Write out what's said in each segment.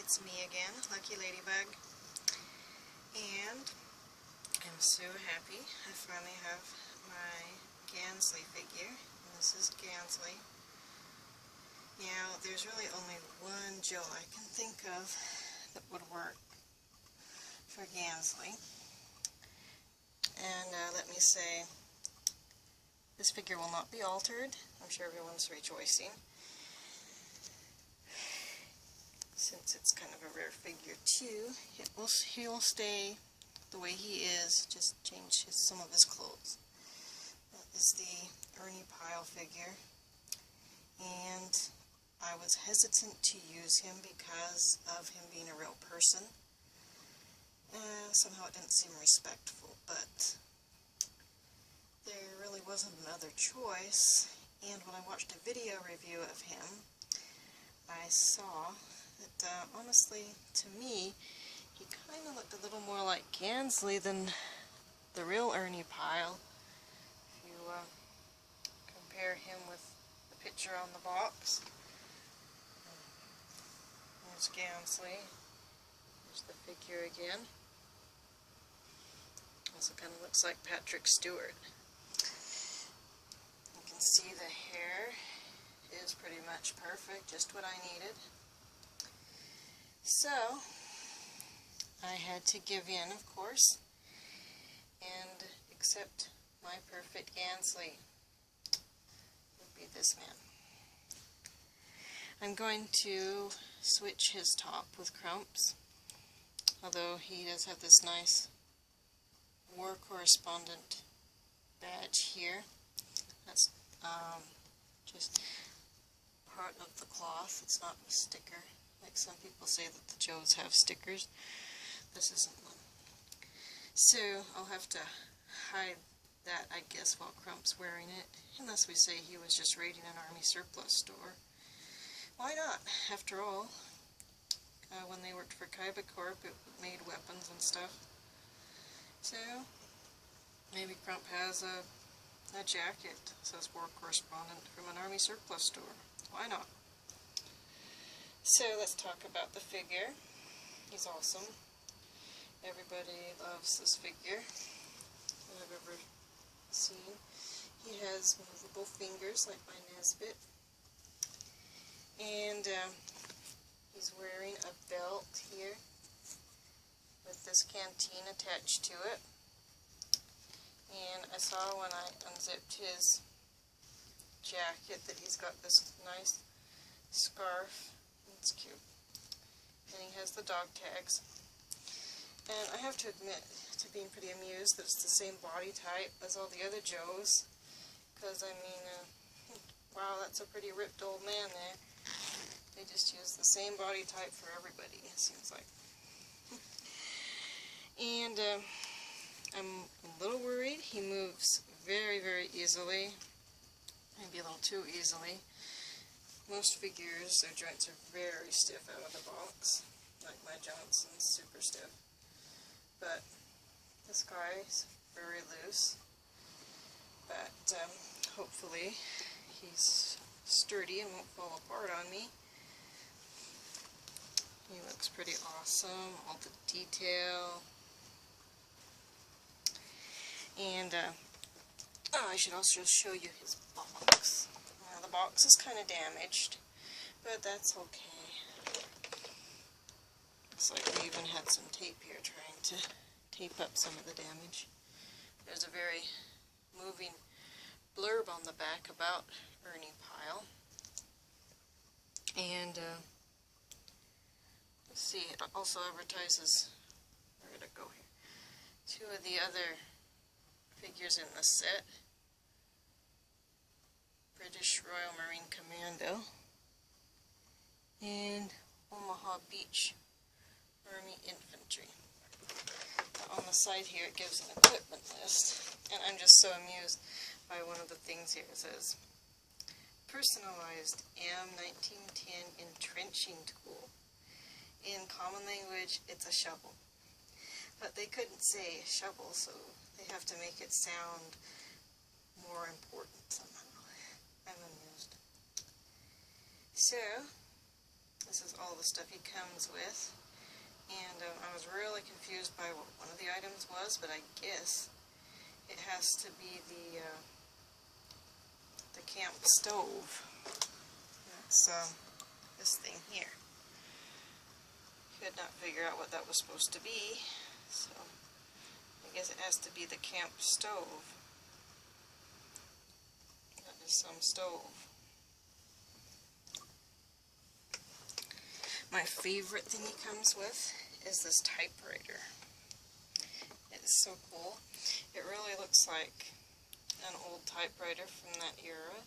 it's me again, Lucky Ladybug, and I'm so happy I finally have my Gansley figure, and this is Gansley. Now, there's really only one Joe I can think of that would work for Gansley, and let me say, this figure will not be altered. I'm sure everyone's rejoicing, since it's kind of a rare figure too. He'll stay the way he is, just change some of his clothes. That is the Ernie Pyle figure, and I was hesitant to use him because of him being a real person. Somehow it didn't seem respectful, but there really wasn't another choice, and when I watched a video review of him, I saw that, honestly, to me, he kind of looked a little more like Gansley than the real Ernie Pyle. If you compare him with the picture on the box. There's Gansley. There's the figure again. Also kind of looks like Patrick Stewart. You can see the hair is pretty much perfect, just what I needed. So, I had to give in, of course, and accept my perfect Gansley. Would be this man. I'm going to switch his top with Crumps, although he does have this nice War Correspondent badge here. That's just part of the cloth. It's not a sticker, like some people say that the Joes have stickers. This isn't one. So I'll have to hide that, I guess, while Crump's wearing it, unless we say he was just raiding an army surplus store. Why not? After all, when they worked for Kaiba Corp, it made weapons and stuff. So maybe Crump has a jacket that says War Correspondent from an army surplus store. Why not? So let's talk about the figure. He's awesome. Everybody loves this figure that I've ever seen. He has movable fingers like my Nesbit. And he's wearing a belt here with this canteen attached to it. And I saw when I unzipped his jacket that he's got this nice scarf. It's cute. And he has the dog tags. And I have to admit to being pretty amused that it's the same body type as all the other Joes. Because, I mean, wow, that's a pretty ripped old man there. They just use the same body type for everybody, it seems like. And I'm a little worried. He moves very, very easily. Maybe a little too easily. Most figures, their joints are very stiff out of the box. Like my Johnson's super stiff. But this guy's very loose. But hopefully he's sturdy and won't fall apart on me. He looks pretty awesome. All the detail. And I should also show you his box. Now the box is kind of damaged, but that's okay. Looks like we even had some tape here trying to tape up some of the damage. There's a very moving blurb on the back about Ernie Pyle. And let's see, it also advertises, where did it go here? Two of the other figures in the set. British Royal Marine Commando and Omaha Beach Army Infantry. Now on the side here it gives an equipment list, and I'm just so amused by one of the things here. It says, personalized M1910 entrenching tool. In common language, it's a shovel. But they couldn't say shovel, so they have to make it sound more important somehow. I'm amused. So, this is all all the stuff he comes with. And I was really confused by what one of the items was, but I guess it has to be the camp stove. That's this thing here. Could not figure out what that was supposed to be, so I guess it has to be the camp stove. That is some stove. My favorite thing he comes with is this typewriter. It is so cool. It really looks like an old typewriter from that era.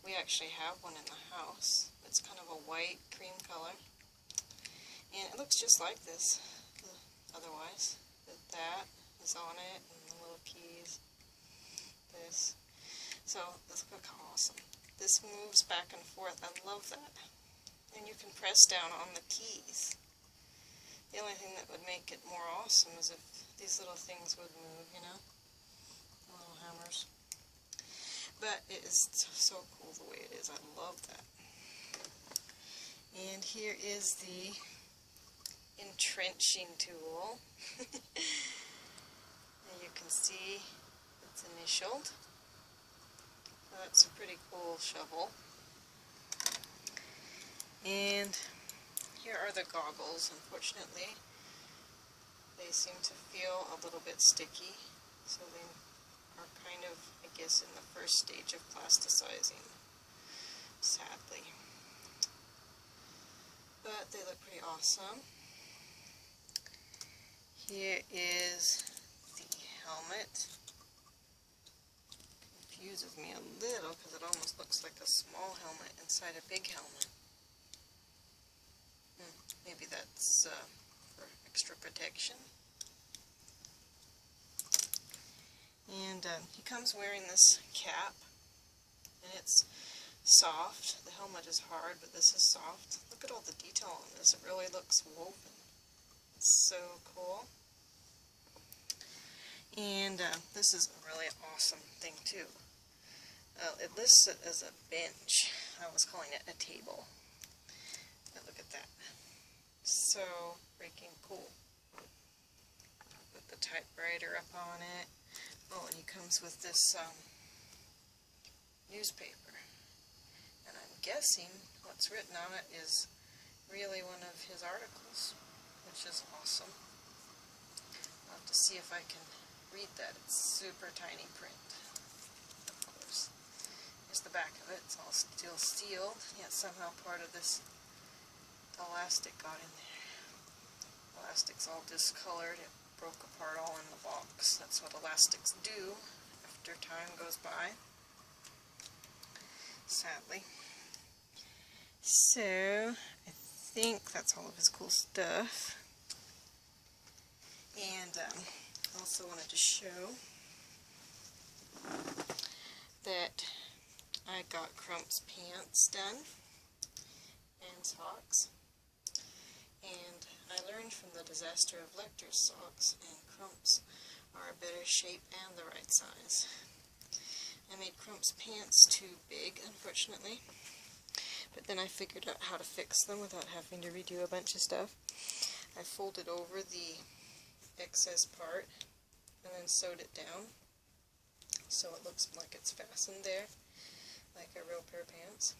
We actually have one in the house. It's kind of a white cream color. And it looks just like this otherwise. That is on it, and the little keys. This. So, look how awesome. This moves back and forth. I love that. And you can press down on the keys. The only thing that would make it more awesome is if these little things would move, you know? Little hammers. But it is so cool the way it is. I love that. And here is the entrenching tool. And you can see it's initialed. That's a pretty cool shovel. And here are the goggles. Unfortunately, they seem to feel a little bit sticky, so they are kind of, I guess, in the first stage of plasticizing, sadly. But they look pretty awesome. Here is the helmet. Confuses me a little because it almost looks like a small helmet inside a big helmet. Maybe that's for extra protection. And he comes wearing this cap, and it's soft. The helmet is hard, but this is soft. Look at all the detail on this. It really looks woven. It's so cool. And this is a really awesome thing too. It lists it as a bench. I was calling it a table. But look at that. So freaking cool. Put the typewriter up on it. Oh, and he comes with this newspaper. And I'm guessing what's written on it is really one of his articles, which is awesome. I'll have to see if I can read that. It's super tiny print, of course. Here's the back of it. It's all still sealed, yet somehow part of this elastic got in there. Elastic's all discolored. It broke apart all in the box. That's what elastics do after time goes by, sadly. So, I think that's all of his cool stuff. And I also wanted to show that I got Crump's pants done and socks. And I learned from the disaster of Lecter's socks, and Crump's are a better shape and the right size. I made Crump's pants too big, unfortunately, but then I figured out how to fix them without having to redo a bunch of stuff. I folded over the excess part and then sewed it down so it looks like it's fastened there, like a real pair of pants.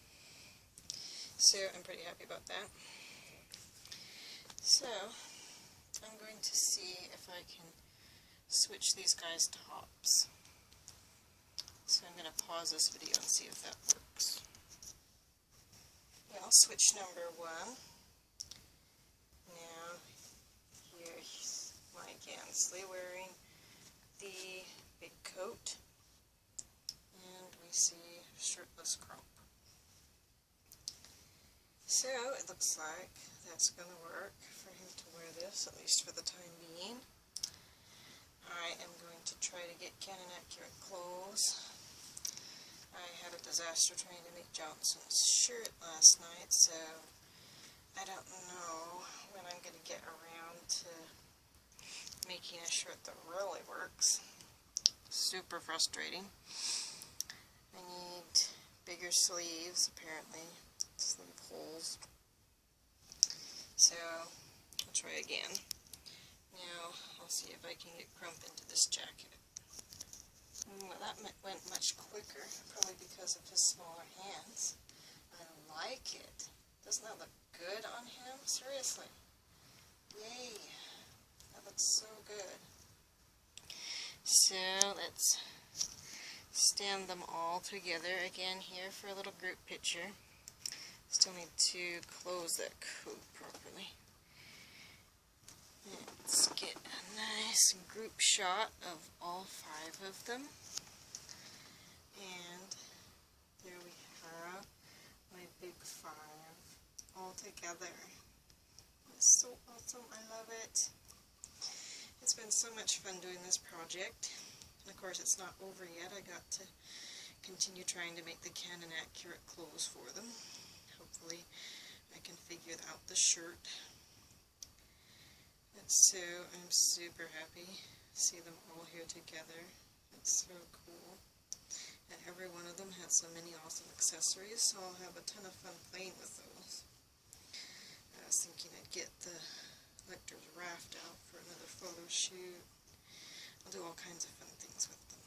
So I'm pretty happy about that. So I'm going to see if I can switch these guys' tops. So I'm going to pause this video and see if that works. Well, switch number 1. Now, here's Mike Ansley wearing the big coat, and we see shirtless Crump. So it looks like that's going to work for him to wear this, at least for the time being. I am going to try to get canon accurate clothes. I had a disaster trying to make Johnson's shirt last night, so I don't know when I'm going to get around to making a shirt that really works. Super frustrating. I need bigger sleeves, apparently, sleeve holes. So I'll try again. Now I'll see if I can get crump into this jacket. Well, that went much quicker, probably because of his smaller hands. I like it. Doesn't that look good on him? Seriously. Yay. That looks so good. So let's stand them all together again here for a little group picture. Still need to close that coat properly. Let's get a nice group shot of all 5 of them. And there we have my big 5 all together. It's so awesome. I love it. It's been so much fun doing this project. And of course it's not over yet. I got to continue trying to make the canon accurate clothes for them. Hopefully I can figure out the shirt. And so I'm super happy to see them all here together. It's so cool. And every one of them has so many awesome accessories, so I'll have a ton of fun playing with those. I was thinking I'd get the Lecter's raft out for another photo shoot. I'll do all kinds of fun things with them.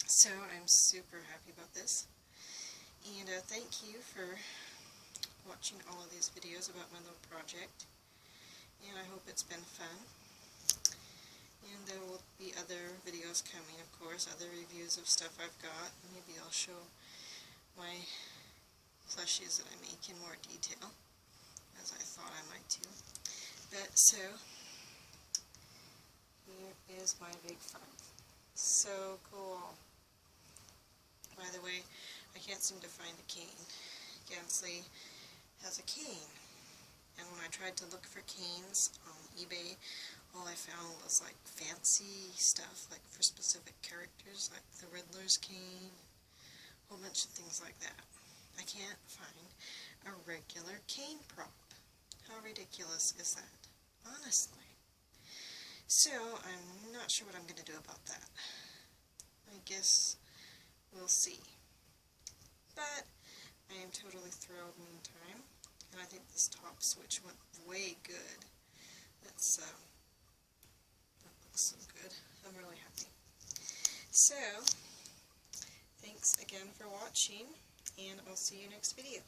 So I'm super happy about this. And thank you for watching all of these videos about my little project. And I hope it's been fun. And there will be other videos coming, of course, other reviews of stuff I've got. Maybe I'll show my plushies that I make in more detail, as I thought I might do. But so, here is my big 5. So cool. By the way, I can't seem to find a cane. Gansley has a cane. And when I tried to look for canes on eBay, all I found was like fancy stuff, like for specific characters, like the Riddler's cane, a whole bunch of things like that. I can't find a regular cane prop. How ridiculous is that? Honestly. So, I'm not sure what I'm going to do about that. I guess we'll see. But I am totally thrilled meantime, and I think this top switch went way good. That looks so good. I'm really happy. So, thanks again for watching, and I'll see you next video.